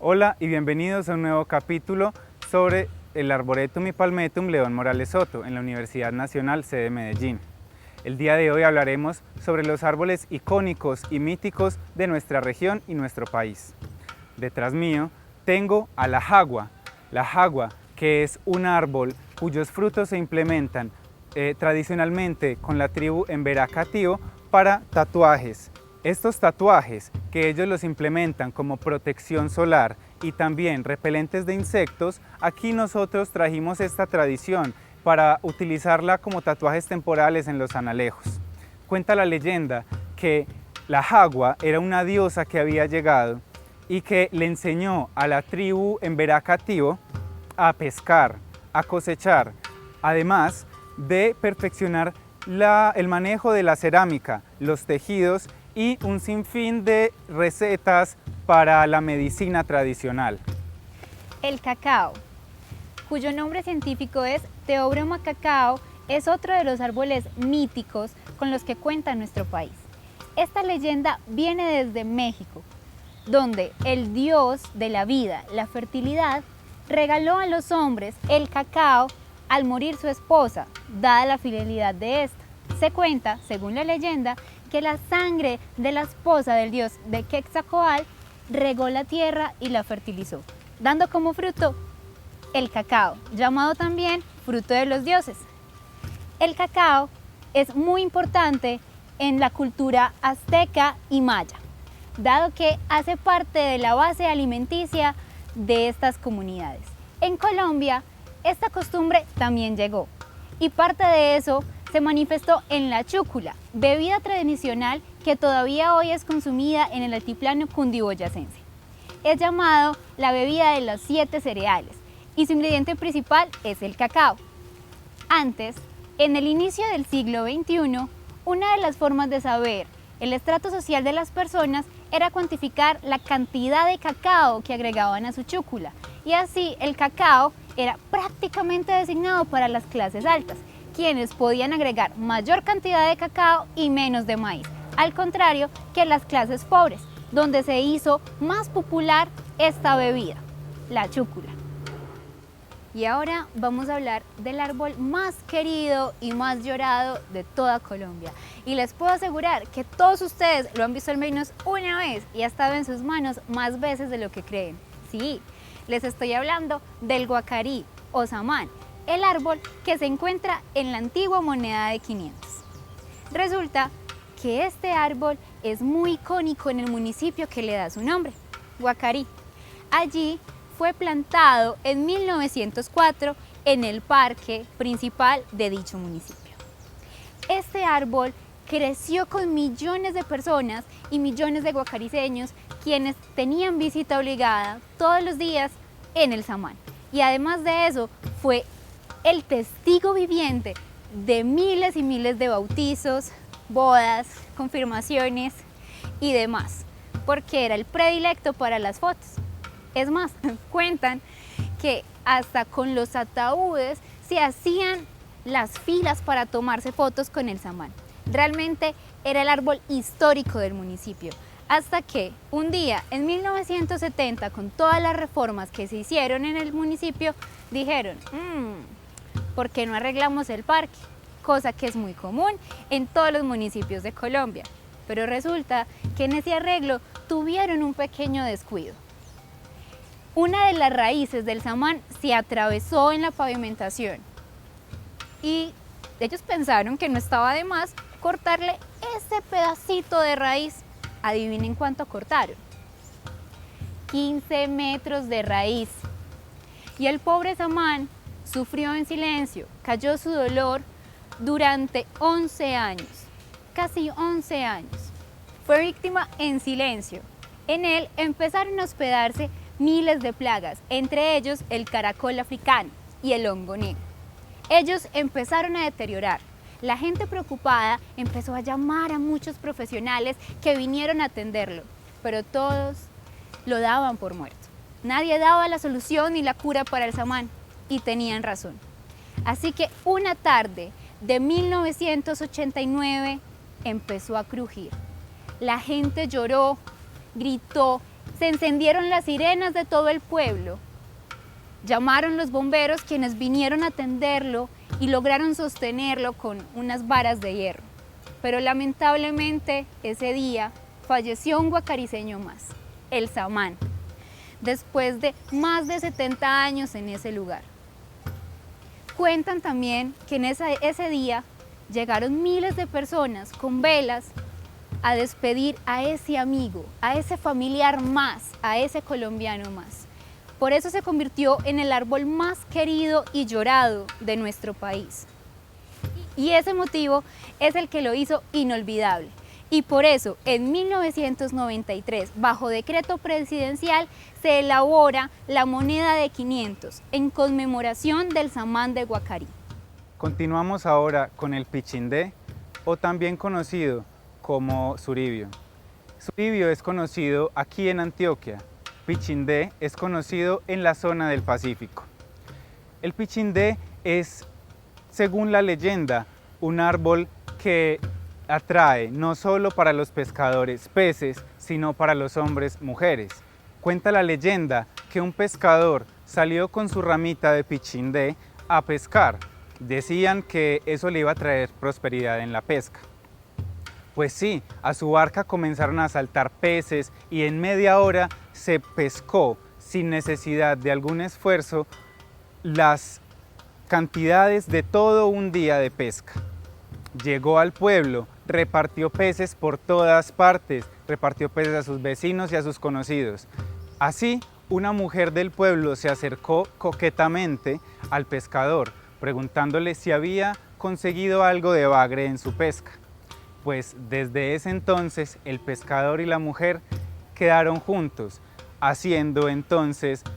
Hola y bienvenidos a un nuevo capítulo sobre el Arboretum y Palmetum León Morales Soto en la Universidad Nacional sede Medellín. El día de hoy hablaremos sobre los árboles icónicos y míticos de nuestra región y nuestro país. Detrás mío tengo a la jagua que es un árbol cuyos frutos se implementan tradicionalmente con la tribu Emberá-Catío para tatuajes. Estos tatuajes, que ellos los implementan como protección solar y también repelentes de insectos, aquí nosotros trajimos esta tradición para utilizarla como tatuajes temporales en los analejos. Cuenta la leyenda que la jagua era una diosa que había llegado y que le enseñó a la tribu Emberá-Catío a pescar, a cosechar, además de perfeccionar el manejo de la cerámica, los tejidos y un sinfín de recetas para la medicina tradicional. El cacao, cuyo nombre científico es Theobroma cacao, es otro de los árboles míticos con los que cuenta nuestro país. Esta leyenda viene desde México, donde el dios de la vida, la fertilidad, regaló a los hombres el cacao al morir su esposa, dada la fidelidad de esta. Se cuenta, según la leyenda, que la sangre de la esposa del dios de Quetzalcóatl regó la tierra y la fertilizó, dando como fruto el cacao, llamado también fruto de los dioses. El cacao es muy importante en la cultura azteca y maya, dado que hace parte de la base alimenticia de estas comunidades. En Colombia, esta costumbre también llegó, y parte de eso se manifestó en la chúcula, bebida tradicional que todavía hoy es consumida en el altiplano cundiboyacense. Es llamado la bebida de los 7 cereales y su ingrediente principal es el cacao. Antes, en el inicio del siglo XXI, una de las formas de saber el estrato social de las personas era cuantificar la cantidad de cacao que agregaban a su chúcula, y así el cacao era prácticamente designado para las clases altas, quienes podían agregar mayor cantidad de cacao y menos de maíz, al contrario que las clases pobres, donde se hizo más popular esta bebida, la chúcula. Y ahora vamos a hablar del árbol más querido y más llorado de toda Colombia. Y les puedo asegurar que todos ustedes lo han visto al menos una vez y ha estado en sus manos más veces de lo que creen. Sí, les estoy hablando del guacarí o samán, el árbol que se encuentra en la antigua moneda de 500. Resulta que este árbol es muy icónico en el municipio que le da su nombre, Guacarí. Allí fue plantado en 1904 en el parque principal de dicho municipio. Este árbol creció con millones de personas y millones de guacariceños quienes tenían visita obligada todos los días en el samán. Y además de eso, fue el testigo viviente de miles y miles de bautizos, bodas, confirmaciones y demás, porque era el predilecto para las fotos. Es más, cuentan que hasta con los ataúdes se hacían las filas para tomarse fotos con el samán. Realmente era el árbol histórico del municipio, hasta que un día en 1970, con todas las reformas que se hicieron en el municipio, dijeron, ¿por qué no arreglamos el parque? Cosa que es muy común en todos los municipios de Colombia. Pero resulta que en ese arreglo tuvieron un pequeño descuido. Una de las raíces del samán se atravesó en la pavimentación y ellos pensaron que no estaba de más cortarle ese pedacito de raíz. Adivinen cuánto cortaron. 15 metros de raíz. Y el pobre samán sufrió en silencio, cayó su dolor durante 11 años, casi 11 años. Fue víctima en silencio. En él empezaron a hospedarse miles de plagas, entre ellos el caracol africano y el hongo negro. Ellos empezaron a deteriorar. La gente preocupada empezó a llamar a muchos profesionales que vinieron a atenderlo, pero todos lo daban por muerto. Nadie daba la solución ni la cura para el samán, y tenían razón. Así que una tarde de 1989 empezó a crujir. La gente lloró, gritó se encendieron las sirenas de todo el pueblo. Llamaron los bomberos, quienes vinieron a atenderlo y lograron sostenerlo con unas varas de hierro. Pero lamentablemente ese día falleció un guacariceño más, el Samán, después de más de 70 años en ese lugar. Cuentan también que en ese día llegaron miles de personas con velas a despedir a ese amigo, a ese familiar más, a ese colombiano más. Por eso se convirtió en el árbol más querido y llorado de nuestro país. Y ese motivo es el que lo hizo inolvidable. Y por eso, en 1993, bajo decreto presidencial, se elabora la moneda de 500 en conmemoración del Samán de Guacarí. Continuamos ahora con el pichindé, o también conocido como suribio. Suribio es conocido aquí en Antioquia. Pichindé es conocido en la zona del Pacífico. El pichindé es, según la leyenda, un árbol que atrae no solo para los pescadores peces, sino para los hombres mujeres. Cuenta la leyenda que un pescador salió con su ramita de pichindé a pescar. Decían que eso le iba a traer prosperidad en la pesca. Pues sí, a su barca comenzaron a saltar peces y en media hora se pescó sin necesidad de algún esfuerzo las cantidades de todo un día de pesca. Llegó al pueblo, repartió peces por todas partes, repartió peces a sus vecinos y a sus conocidos. Así, una mujer del pueblo se acercó coquetamente al pescador, preguntándole si había conseguido algo de bagre en su pesca. Pues desde ese entonces el pescador y la mujer quedaron juntos,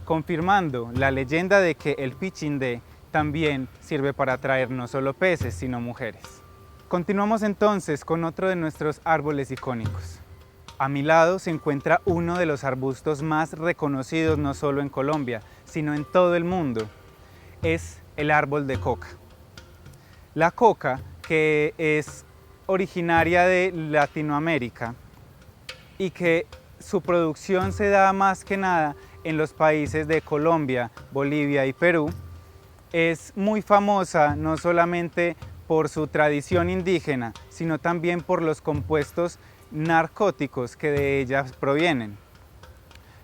confirmando la leyenda de que el pichindé también sirve para atraer no solo peces, sino mujeres. Continuamos entonces con otro de nuestros árboles icónicos. A mi lado se encuentra uno de los arbustos más reconocidos no solo en Colombia, sino en todo el mundo. Es el árbol de coca. La coca, que es originaria de Latinoamérica y que su producción se da más que nada en los países de Colombia, Bolivia y Perú, es muy famosa no solamente por su tradición indígena, sino también por los compuestos narcóticos que de ella provienen.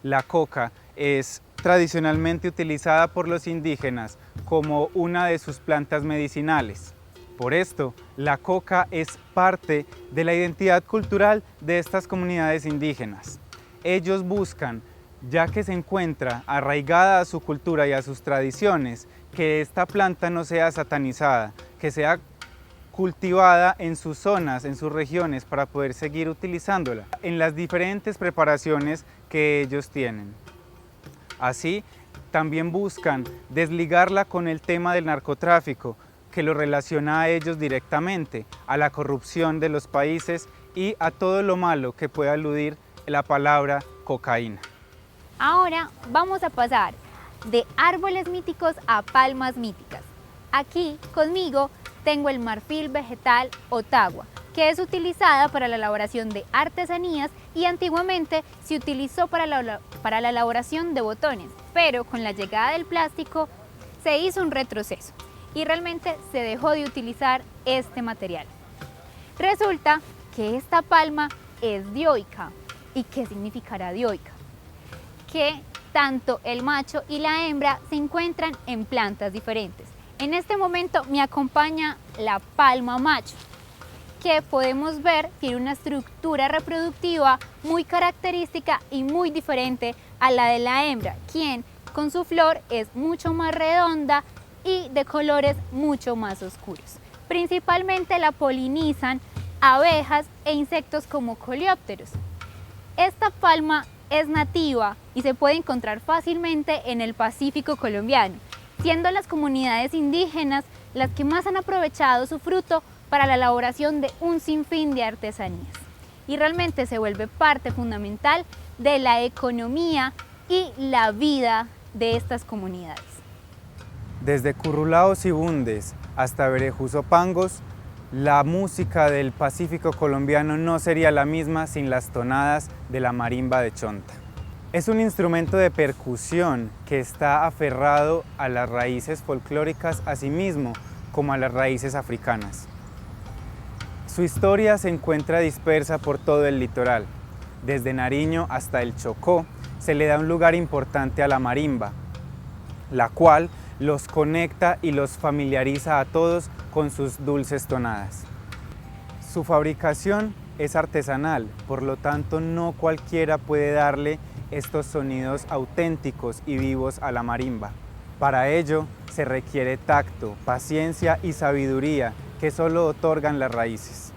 La coca es tradicionalmente utilizada por los indígenas como una de sus plantas medicinales. Por esto, la coca es parte de la identidad cultural de estas comunidades indígenas. Ellos buscan, ya que se encuentra arraigada a su cultura y a sus tradiciones, que esta planta no sea satanizada, que sea cultivada en sus zonas, en sus regiones, para poder seguir utilizándola en las diferentes preparaciones que ellos tienen. Así, también buscan desligarla con el tema del narcotráfico, que lo relaciona a ellos directamente, a la corrupción de los países y a todo lo malo que pueda aludir la palabra cocaína. Ahora vamos a pasar de árboles míticos a palmas míticas. Aquí conmigo tengo el marfil vegetal Ottawa, que es utilizada para la elaboración de artesanías y antiguamente se utilizó para la elaboración de botones, pero con la llegada del plástico se hizo un retroceso y realmente se dejó de utilizar este material. Resulta que esta palma es dioica. ¿Y qué significará dioica? Que tanto el macho y la hembra se encuentran en plantas diferentes. En este momento me acompaña la palma macho, que podemos ver tiene una estructura reproductiva muy característica y muy diferente a la de la hembra, quien con su flor es mucho más redonda y de colores mucho más oscuros. Principalmente la polinizan abejas e insectos como coleópteros. Esta palma es nativa y se puede encontrar fácilmente en el Pacífico colombiano, siendo las comunidades indígenas las que más han aprovechado su fruto para la elaboración de un sinfín de artesanías. Y realmente se vuelve parte fundamental de la economía y la vida de estas comunidades. Desde Currulaos y Bundes hasta Berejuzopangos, la música del Pacífico colombiano no sería la misma sin las tonadas de la marimba de Chonta. Es un instrumento de percusión que está aferrado a las raíces folclóricas asimismo como a las raíces africanas. Su historia se encuentra dispersa por todo el litoral. Desde Nariño hasta el Chocó se le da un lugar importante a la marimba, la cual los conecta y los familiariza a todos con sus dulces tonadas. Su fabricación es artesanal, por lo tanto no cualquiera puede darle estos sonidos auténticos y vivos a la marimba. Para ello se requiere tacto, paciencia y sabiduría que solo otorgan las raíces.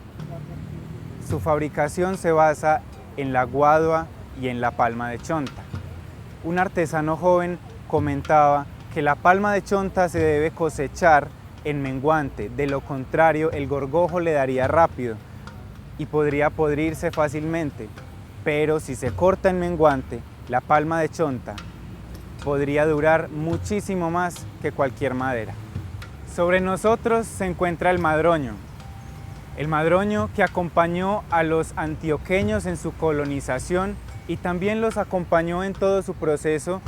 Su fabricación se basa en la guadua y en la palma de chonta. Un artesano joven comentaba que la palma de chonta se debe cosechar en menguante, de lo contrario el gorgojo le daría rápido y podría podrirse fácilmente, pero si se corta en menguante, la palma de chonta podría durar muchísimo más que cualquier madera. Sobre nosotros se encuentra el madroño que acompañó a los antioqueños en su colonización y también los acompañó en todo su proceso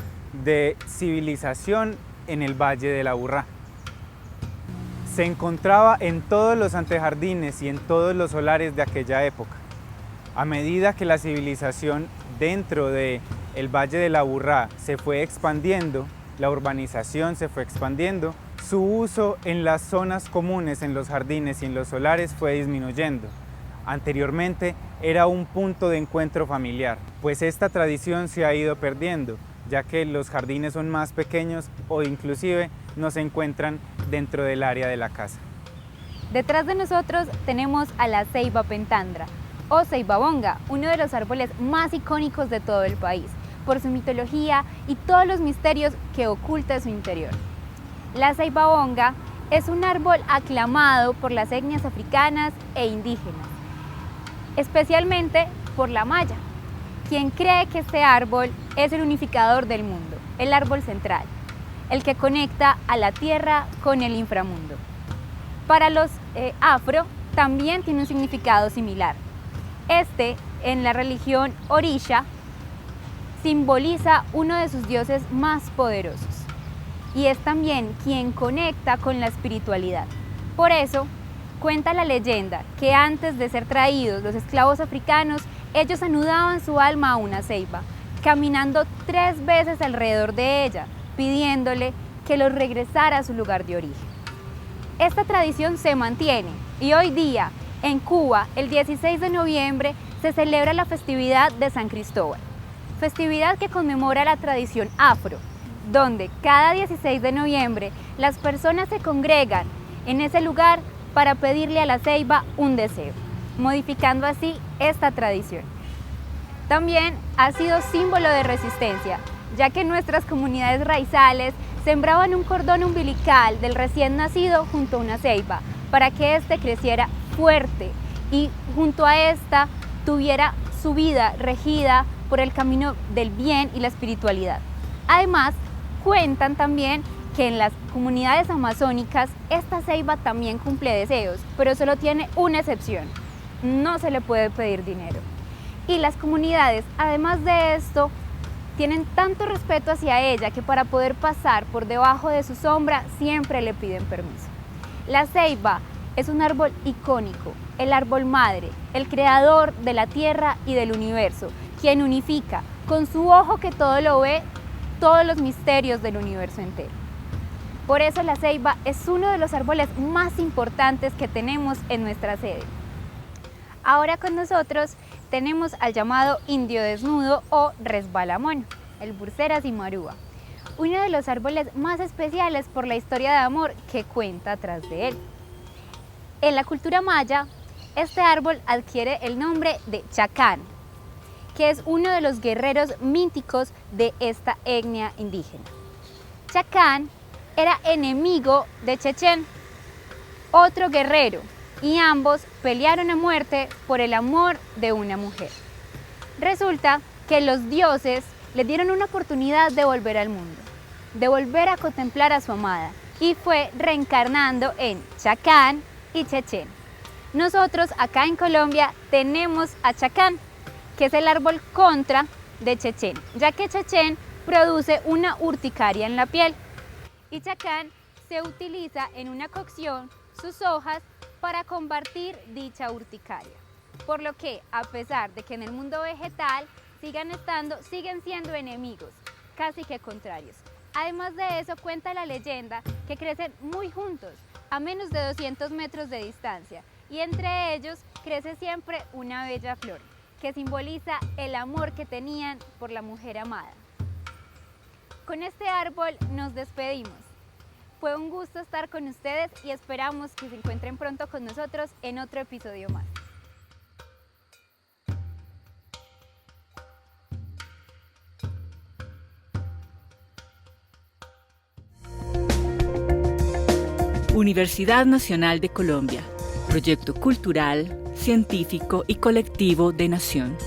de civilización en el Valle del Aburrá. Se encontraba en todos los antejardines y en todos los solares de aquella época. A medida que la civilización dentro del Valle del Aburrá se fue expandiendo, la urbanización se fue expandiendo, su uso en las zonas comunes, en los jardines y en los solares fue disminuyendo. Anteriormente era un punto de encuentro familiar, pues esta tradición se ha ido perdiendo, ya que los jardines son más pequeños o inclusive no se encuentran dentro del área de la casa. Detrás de nosotros tenemos a la ceiba pentandra o ceibabonga, uno de los árboles más icónicos de todo el país, por su mitología y todos los misterios que oculta en su interior. La ceibabonga es un árbol aclamado por las etnias africanas e indígenas, especialmente por la maya, quien cree que este árbol es el unificador del mundo, el árbol central, el que conecta a la tierra con el inframundo. Para los afro también tiene un significado similar. En la religión orisha, simboliza uno de sus dioses más poderosos y es también quien conecta con la espiritualidad. Por eso, cuenta la leyenda que antes de ser traídos los esclavos africanos, ellos anudaban su alma a una ceiba, caminando 3 veces alrededor de ella, pidiéndole que los regresara a su lugar de origen. Esta tradición se mantiene y hoy día en Cuba, el 16 de noviembre, se celebra la festividad de San Cristóbal, festividad que conmemora la tradición afro, donde cada 16 de noviembre las personas se congregan en ese lugar para pedirle a la ceiba un deseo, modificando así esta tradición. También ha sido símbolo de resistencia, ya que nuestras comunidades raizales sembraban un cordón umbilical del recién nacido junto a una ceiba para que éste creciera fuerte y junto a esta tuviera su vida regida por el camino del bien y la espiritualidad. Además, cuentan también que en las comunidades amazónicas esta ceiba también cumple deseos, pero solo tiene una excepción: no se le puede pedir dinero. Y las comunidades, además de esto, tienen tanto respeto hacia ella que para poder pasar por debajo de su sombra siempre le piden permiso. La ceiba es un árbol icónico, el árbol madre, el creador de la tierra y del universo, quien unifica con su ojo que todo lo ve todos los misterios del universo entero. Por eso la ceiba es uno de los árboles más importantes que tenemos en nuestra sede. Ahora con nosotros tenemos al llamado indio desnudo o resbalamono, el Bursera cimarúa, uno de los árboles más especiales por la historia de amor que cuenta atrás de él. En la cultura maya, este árbol adquiere el nombre de Chacán, que es uno de los guerreros míticos de esta etnia indígena. Chacán era enemigo de Chechen, otro guerrero, y ambos pelearon a muerte por el amor de una mujer. Resulta que los dioses le dieron una oportunidad de volver al mundo, de volver a contemplar a su amada, y fue reencarnando en Chacán y Chechen. Nosotros acá en Colombia tenemos a Chacán, que es el árbol contra de Chechén, ya que Chechén produce una urticaria en la piel y Chacán se utiliza en una cocción sus hojas para combatir dicha urticaria. Por lo que, a pesar de que en el mundo vegetal siguen siendo enemigos, casi que contrarios. Además de eso, cuenta la leyenda que crecen muy juntos, a menos de 200 metros de distancia, y entre ellos crece siempre una bella flor, que simboliza el amor que tenían por la mujer amada. Con este árbol nos despedimos. Fue un gusto estar con ustedes y esperamos que se encuentren pronto con nosotros en otro episodio más. Universidad Nacional de Colombia, proyecto cultural, científico y colectivo de Nación.